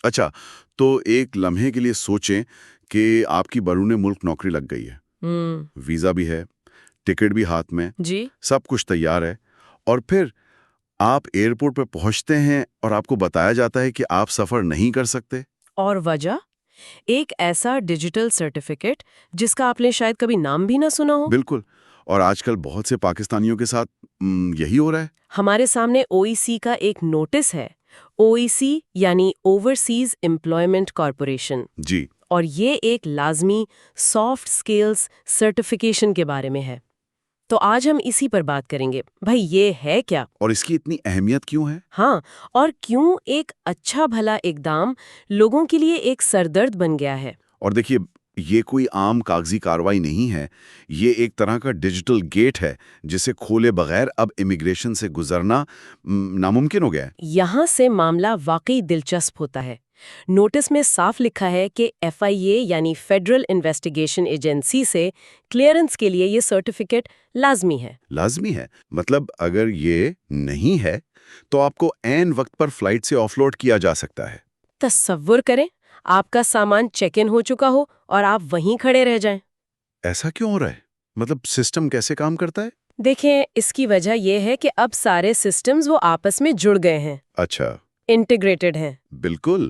اچھا، تو ایک لمحے کے لیے سوچیں کہ آپ کی بیرون ملک نوکری لگ گئی ہے، ویزا بھی ہے، ٹکٹ بھی ہاتھ میں، جی سب کچھ تیار ہے، اور پھر آپ ایئرپورٹ پہ پہنچتے ہیں اور آپ کو بتایا جاتا ہے کہ آپ سفر نہیں کر سکتے۔ اور وجہ ایک ایسا ڈیجیٹل سرٹیفکیٹ جس کا آپ نے شاید کبھی نام بھی نہ سنا ہو۔ بالکل، اور آج کل بہت سے پاکستانیوں کے ساتھ یہی ہو رہا ہے۔ ہمارے سامنے او ای سی کا ایک نوٹس ہے، او ای سی یعنی اوورسیز امپلائمنٹ کارپوریشن، جی، اور یہ ایک لازمی سافٹ سکلز سرٹیفیکیشن کے بارے میں ہے۔ تو آج ہم اسی پر بات کریں گے، بھائی یہ ہے کیا؟ اور اس کی اتنی اہمیت کیوں ہے؟ ہاں، اور کیوں ایک اچھا بھلا اقدام لوگوں کے لیے ایک سردرد بن گیا ہے۔ اور دیکھیے، یہ کوئی عام کاغذی کارروائی نہیں ہے، یہ ایک طرح کا ڈیجیٹل گیٹ ہے جسے کھولے بغیر اب امیگریشن سے گزرنا ناممکن ہو گیا ہے۔ یہاں سے معاملہ واقعی دلچسپ ہوتا ہے۔ نوٹس میں صاف لکھا ہے کہ ایف آئی اے یعنی فیڈرل انویسٹیگیشن ایجنسی سے کلیئرنس کے لیے یہ سرٹیفکیٹ لازمی ہے۔ لازمی ہے مطلب اگر یہ نہیں ہے تو آپ کو عین وقت پر فلائٹ سے آف لوڈ کیا جا سکتا ہے۔ تصور کریں آپ کا سامان چیک ان ہو چکا ہو اور آپ وہیں کھڑے رہ جائیں۔ ایسا کیوں ہو رہا ہے؟ مطلب سسٹم کیسے کام کرتا ہے؟ دیکھیں، اس کی وجہ یہ ہے کہ اب سارے سسٹمز وہ آپس میں جڑ گئے ہیں، اچھا، انٹیگریٹڈ ہیں۔ بالکل،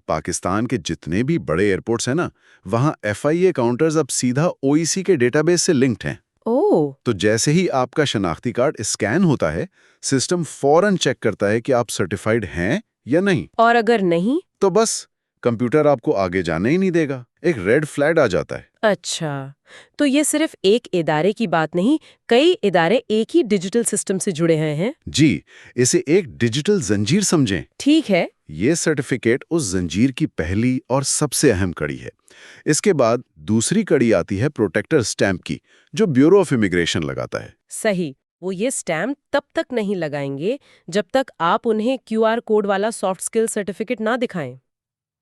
پاکستان کے جتنے بھی بڑے ایئرپورٹس ہیں نا، وہاں ایف آئی اے کاؤنٹرز اب سیدھا او ای سی کے ڈیٹا بیس سے لنکڈ ہیں۔ اوہ، تو جیسے ہی آپ کا شناختی کارڈ اسکین ہوتا ہے، سسٹم فوراً چیک کرتا ہے کہ آپ سرٹیفائیڈ ہیں یا نہیں، اور اگر نہیں؟ تو بس کمپیوٹر آپ کو آگے جانے ہی نہیں دے گا، ایک ریڈ فلیگ آ جاتا ہے۔ اچھا، تو یہ صرف ایک ادارے کی بات نہیں، کئی ادارے ایک ہی ڈیجیٹل سسٹم سے جڑے ہوئے ہیں۔ جی، اسے ایک ڈیجیٹل زنجیر سمجھیں۔ ٹھیک ہے۔ یہ سرٹیفکیٹ اس زنجیر کی پہلی اور سب سے اہم کڑی ہے۔ اس کے بعد دوسری کڑی آتی ہے پروٹیکٹر سٹیمپ کی، جو بیورو آف امیگریشن لگاتا ہے۔ صحیح، وہ یہ سٹیمپ تب تک نہیں لگائیں گے جب تک آپ انہیں کیو آر کوڈ والا سافٹ اسکل سرٹیفکیٹ نہ دکھائیں۔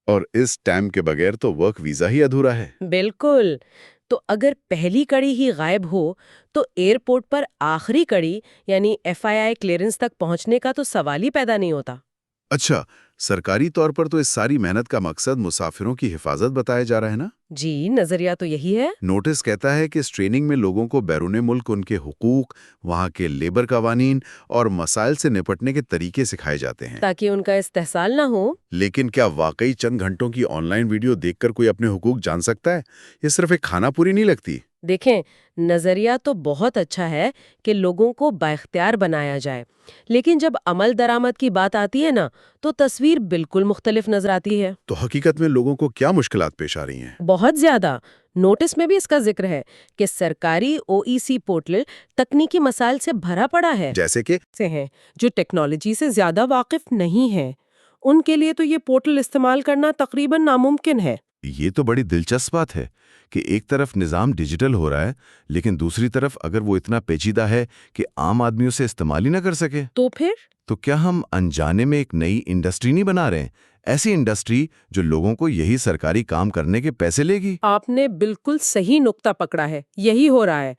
اور اس سٹیمپ کے بغیر تو ورک ویزا ہی ادھورا ہے۔ بالکل، تو اگر پہلی کڑی ہی غائب ہو تو ایئرپورٹ پر آخری کڑی یعنی ایف آئی آئی کلیئرنس تک پہنچنے کا تو سوال ہی پیدا نہیں ہوتا۔ اچھا، سرکاری طور پر تو اس ساری محنت کا مقصد مسافروں کی حفاظت بتایا جا رہا ہے نا؟ جی، نظریہ تو یہی ہے۔ نوٹس کہتا ہے کہ اس ٹریننگ میں لوگوں کو بیرون ملک ان کے حقوق، وہاں کے لیبر قوانین اور مسائل سے نپٹنے کے طریقے سکھائے جاتے ہیں، تاکہ ان کا استحصال نہ ہو۔ لیکن کیا واقعی چند گھنٹوں کی آن لائن ویڈیو دیکھ کر کوئی اپنے حقوق جان سکتا ہے؟ یہ صرف ایک کھانا پوری نہیں لگتی۔ دیکھیں، نظریہ تو بہت اچھا ہے کہ لوگوں کو بااختیار بنایا جائے، لیکن جب عمل درآمد کی بات آتی ہے نا، تو تصویر بالکل مختلف نظر آتی ہے۔ تو حقیقت میں لوگوں کو کیا مشکلات پیش آ رہی ہیں؟ بہت زیادہ۔ نوٹس میں بھی اس کا ذکر ہے کہ سرکاری او ای سی پورٹل تکنیکی مسائل سے بھرا پڑا ہے، جیسے کہ سے ہیں جو ٹیکنالوجی سے زیادہ واقف نہیں ہیں، ان کے لیے تو یہ پورٹل استعمال کرنا تقریباً ناممکن ہے۔ یہ تو بڑی دلچسپ بات ہے کہ ایک طرف نظام ڈیجیٹل ہو رہا ہے، لیکن دوسری طرف اگر وہ اتنا پیچیدہ ہے کہ عام آدمی اسے استعمال ہی نہ کر سکے، تو پھر تو کیا ہم انجانے میں ایک نئی انڈسٹری نہیں بنا رہے ہیں؟ ایسی انڈسٹری جو لوگوں کو یہی سرکاری کام کرنے کے پیسے لے گی؟ آپ نے بالکل صحیح نقطہ پکڑا ہے، یہی ہو رہا ہے۔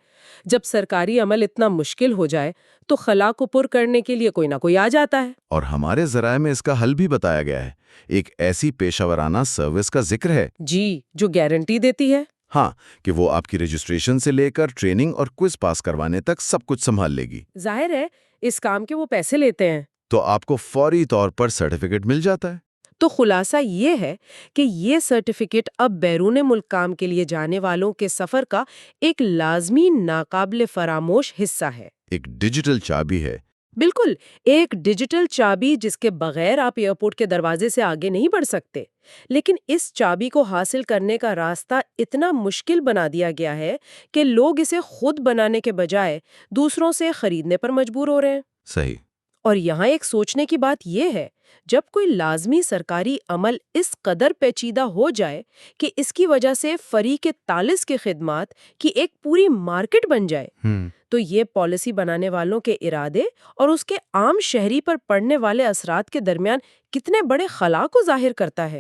جب سرکاری عمل اتنا مشکل ہو جائے تو خلا کو پر کرنے کے لیے کوئی نہ کوئی آ جاتا ہے۔ اور ہمارے ذرائع میں اس کا حل بھی بتایا گیا ہے، ایک ایسی پیشہ ورانہ سروس کا ذکر ہے، جی، جو گارنٹی دیتی ہے۔ ہاں، کہ وہ آپ کی رجسٹریشن سے لے کر ٹریننگ اور کوئز پاس کروانے تک سب کچھ سنبھال لے گی۔ ظاہر ہے اس کام کے وہ پیسے لیتے ہیں۔ تو آپ کو فوری طور پر سرٹیفکیٹ مل جاتا ہے۔ تو خلاصہ یہ ہے کہ یہ سرٹیفکیٹ اب بیرون ملک کام کے لیے جانے والوں کے سفر کا ایک لازمی ناقابل فراموش حصہ ہے۔ ایک ڈیجیٹل چابی ہے۔ بالکل، ایک ڈیجیٹل چابی جس کے بغیر آپ ایئرپورٹ کے دروازے سے آگے نہیں بڑھ سکتے۔ لیکن اس چابی کو حاصل کرنے کا راستہ اتنا مشکل بنا دیا گیا ہے کہ لوگ اسے خود بنانے کے بجائے دوسروں سے خریدنے پر مجبور ہو رہے ہیں۔ صحیح۔ اور یہاں ایک سوچنے کی بات یہ ہے، جب کوئی لازمی سرکاری عمل اس قدر پیچیدہ ہو جائے کہ اس کی وجہ سے فریق تالس کی خدمات کی ایک پوری مارکیٹ بن جائے، تو یہ پالیسی بنانے والوں کے ارادے اور اس کے عام شہری پر پڑنے والے اثرات کے درمیان کتنے بڑے خلا کو ظاہر کرتا ہے۔